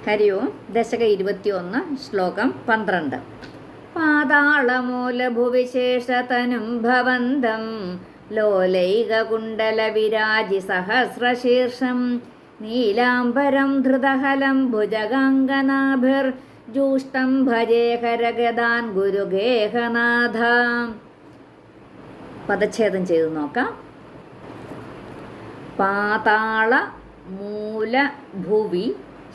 ഹരി ഓം. ദശക 21, ശ്ലോകം 12. പാതാളമൂലഭുവിശേഷതനും ഭവന്തം ലോലൈകകുണ്ടലവിരാജി സഹസ്രശീർഷം നീലാംബരം ധൃതഹലം ഭുജഗാംഗനാഭിർജൂഷ്ടം ഭജേ ഹരഗദാൻ ഗുരുഗേഹനാഥ. പദച്ഛേദം ചെയ്തു നോക്കാം. പാതാള മൂലഭുവി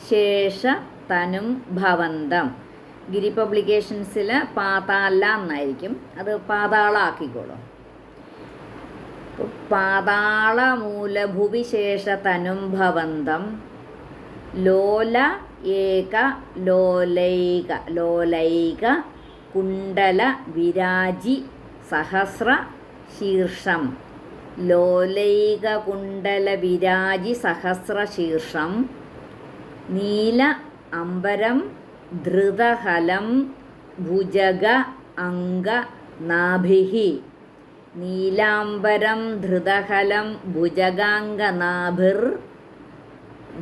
ശേഷ തനും ഭവന്തം. ഗിരി പബ്ലിക്കേഷൻസിൽ പാതാള എന്നായിരിക്കും, അത് പാതാള ആക്കിക്കോളും. പാതാള മൂലഭുവി ശേഷ തനും ഭവന്തം ലോല ഏക ലോലൈക ലോലൈക കുണ്ടല വിരാജി സഹസ്ര ശീർഷം ലോലൈക കുണ്ടല വിരാജി സഹസ്ര ശീർഷം നീല അംബരം ധൃതഹലം ഭുജഗ അംഗ നാഭിഹി. നീലാംബരം ധൃതഹലം ഭുജഗാംഗനാഭിർ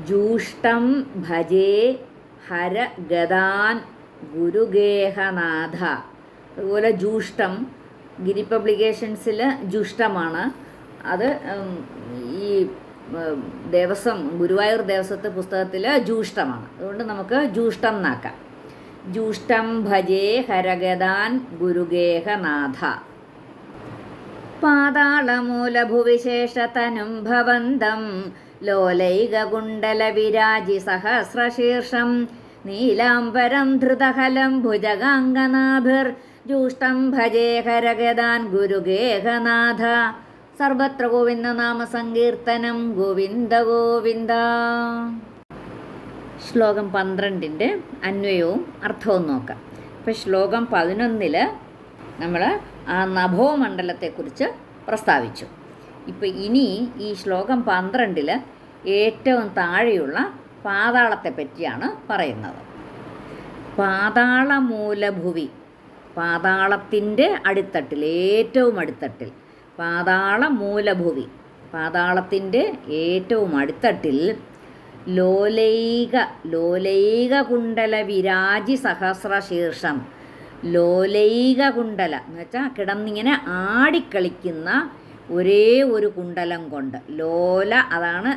ജൂഷ്ടം ഭജേ ഹരഗദാൻ ഗുരുഗേഹനാഥ. അതുപോലെ ജൂഷ്ടം ഗിരി പബ്ലിക്കേഷൻസിൽ ജുഷ്ടമാണ്. അത് ഈ ദേവസ്വം ഗുരുവായൂർ ദേവസ്വത്തെ പുസ്തകത്തിൽ ജൂഷ്ടമാണ്. അതുകൊണ്ട് നമുക്ക് ജൂഷ്ടം എന്നാക്കാം. ജൂഷ്ടം ഭജേ ഹരഗദാൻ ഗുരുഗേഹനാഥ. പാതാളമൂലഭുവിശേഷതനും ഭവന്തം ലോലൈകകുണ്ടലവിരാജി സഹസ്രശീർഷം നീലാംബരം ധൃതഹലം ഭുജഗാംഗനാഭിർജൂഷ്ടം ഭജേ ഹരഗദാൻ ഗുരുഗേഹനാഥ. സർവത്ര ഗോവിന്ദ നാമ സങ്കീർത്തനം. ഗോവിന്ദ ഗോവിന്ദ. ശ്ലോകം 12 അന്വയവും അർത്ഥവും നോക്കാം. ഇപ്പം ശ്ലോകം 11 നമ്മൾ ആ നഭോമണ്ഡലത്തെക്കുറിച്ച് പ്രസ്താവിച്ചു. ഇപ്പം ഇനി ഈ ശ്ലോകം 12 ഏറ്റവും താഴെയുള്ള പാതാളത്തെ പറ്റിയാണ് പറയുന്നത്. പാതാളമൂലഭുവി, പാതാളത്തിൻ്റെ അടിത്തട്ടിൽ, ഏറ്റവും അടിത്തട്ടിൽ, പാതാള മൂലഭുവി, പാതാളത്തിൻ്റെ ഏറ്റവും അടിത്തട്ടിൽ ലോലൈക ലോലൈക കുണ്ടല വിരാജി സഹസ്രശീർഷം. ലോലൈക കുണ്ടല എന്ന് വെച്ചാൽ കിടന്നിങ്ങനെ ആടിക്കളിക്കുന്ന ഒരേ ഒരു കുണ്ടലം കൊണ്ട്, ലോല അതാണ്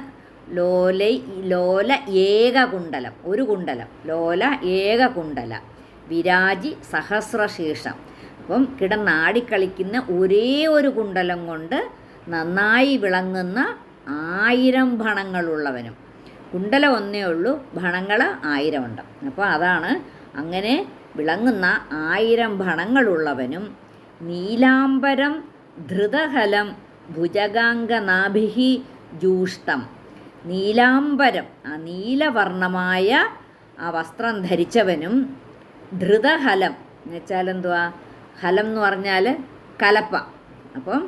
ലോല ഏക കുണ്ടലം, ഒരു കുണ്ടലം, ലോല ഏക കുണ്ടല വിരാജി സഹസ്രശീർഷം. അപ്പം കിടന്നാടിക്കളിക്കുന്ന ഒരേ ഒരു കുണ്ടലം കൊണ്ട് നന്നായി വിളങ്ങുന്ന 1000 ഭണങ്ങളുള്ളവനും. കുണ്ടലം ഒന്നേ ഉള്ളൂ, ഭണങ്ങൾ 1000 ഉണ്ട്. അപ്പോൾ അതാണ് അങ്ങനെ വിളങ്ങുന്ന 1000 ഭണങ്ങളുള്ളവനും. നീലാംബരം ധൃതഹലം ഭുജഗാംഗനാഭിഹി ജൂഷ്ടം. നീലാംബരം, ആ നീലവർണമായ ആ വസ്ത്രം ധരിച്ചവനും. ധൃതഹലം എന്ന് വെച്ചാൽ എന്തുവാ? ഹലം എന്ന് പറഞ്ഞാൽ കലപ്പ. അപ്പം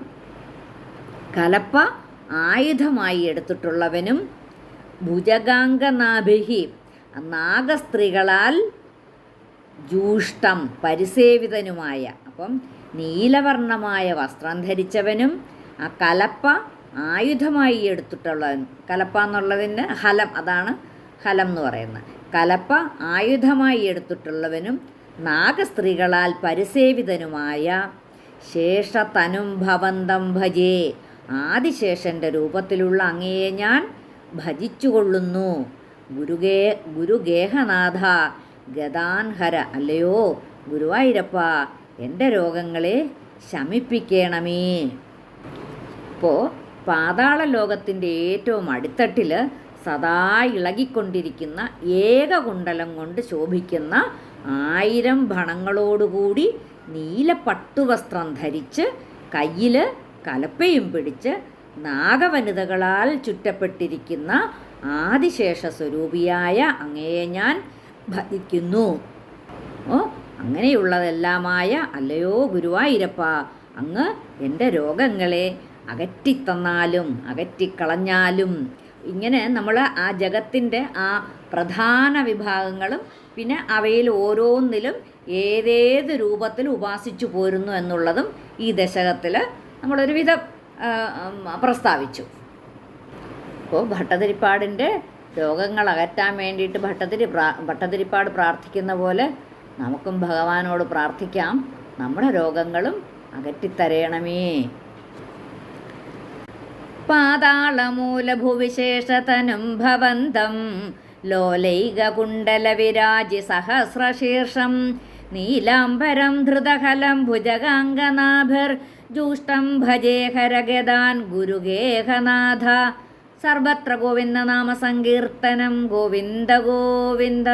കലപ്പ ആയുധമായി എടുത്തിട്ടുള്ളവനും. ഭുജഗാംഗനാഭിഹി, നാഗസ്ത്രീകളാൽ ജൂഷ്ടം പരിസേവിതനുമായ. അപ്പം നീലവർണമായ വസ്ത്രം ധരിച്ചവനും ആ കലപ്പ ആയുധമായി എടുത്തിട്ടുള്ളവനും. കലപ്പ എന്നുള്ളതിന് ഹലം, അതാണ് ഹലം എന്ന് പറയുന്നത്. കലപ്പ ആയുധമായി എടുത്തിട്ടുള്ളവനും നാഗസ്ത്രീകളാൽ പരിസേവിതനുമായ ശേഷതനും ഭവന്തം ഭജേ. ആദിശേഷൻ്റെ രൂപത്തിലുള്ള അങ്ങയെ ഞാൻ ഭജിച്ചുകൊള്ളുന്നു. ഗുരുഗേഹനാഥ ഗദാൻഹര. അല്ലയോ ഗുരുവായൂരപ്പ, എൻ്റെ രോഗങ്ങളെ ശമിപ്പിക്കണമേ. ഇപ്പോൾ പാതാള ലോകത്തിൻ്റെ ഏറ്റവും അടിത്തട്ടിൽ സദാ ഇളകിക്കൊണ്ടിരിക്കുന്ന ഏകകുണ്ടലം കൊണ്ട് ശോഭിക്കുന്ന 1000 ഭണങ്ങളോടുകൂടി നീലപ്പട്ടുവസ്ത്രം ധരിച്ച് കയ്യിൽ കലപ്പയും പിടിച്ച് നാഗവനിതകളാൽ ചുറ്റപ്പെട്ടിരിക്കുന്ന ആദിശേഷ സ്വരൂപിയായ അങ്ങയെ ഞാൻ ഭജിക്കുന്നു. അങ്ങനെയുള്ളതെല്ലാമായ അല്ലയോ ഗുരുവായൂരപ്പ, അങ്ങ് എൻ്റെ രോഗങ്ങളെ അകറ്റിത്തന്നാലും അകറ്റിക്കളഞ്ഞാലും. ഇങ്ങനെ നമ്മൾ ആ ജഗത്തിൻ്റെ ആ പ്രധാന വിഭാഗങ്ങളും പിന്നെ അവയിൽ ഓരോന്നിലും ഏതേത് രൂപത്തിൽ ഉപാസിച്ചു പോരുന്നു എന്നുള്ളതും ഈ ദശകത്തിൽ നമ്മളൊരുവിധം പ്രസ്താവിച്ചു. അപ്പോൾ ഭട്ടതിരിപ്പാടിൻ്റെ രോഗങ്ങൾ അകറ്റാൻ വേണ്ടിയിട്ട് ഭട്ടതിരിപ്പാട് പ്രാർത്ഥിക്കുന്ന പോലെ നമുക്കും ഭഗവാനോട് പ്രാർത്ഥിക്കാം, നമ്മുടെ രോഗങ്ങളും അകറ്റിത്തരയണമേ. പാതാളമൂലഭുവിശേഷതനും ഭവന്തം ലോലൈകകുണ്ടലവിരാജി സഹസ്രശീർഷം നീലാംബരം ധൃതകലം ഭുജഗാംഗനാഭിർജൂഷ്ടം ഭജേ ഹരഗദാൻ ഗുരുഗേഹനാഥ. സർവത്ര ഗോവിന്ദനാമസങ്കീർത്തനം. ഗോവിന്ദ ഗോവിന്ദ.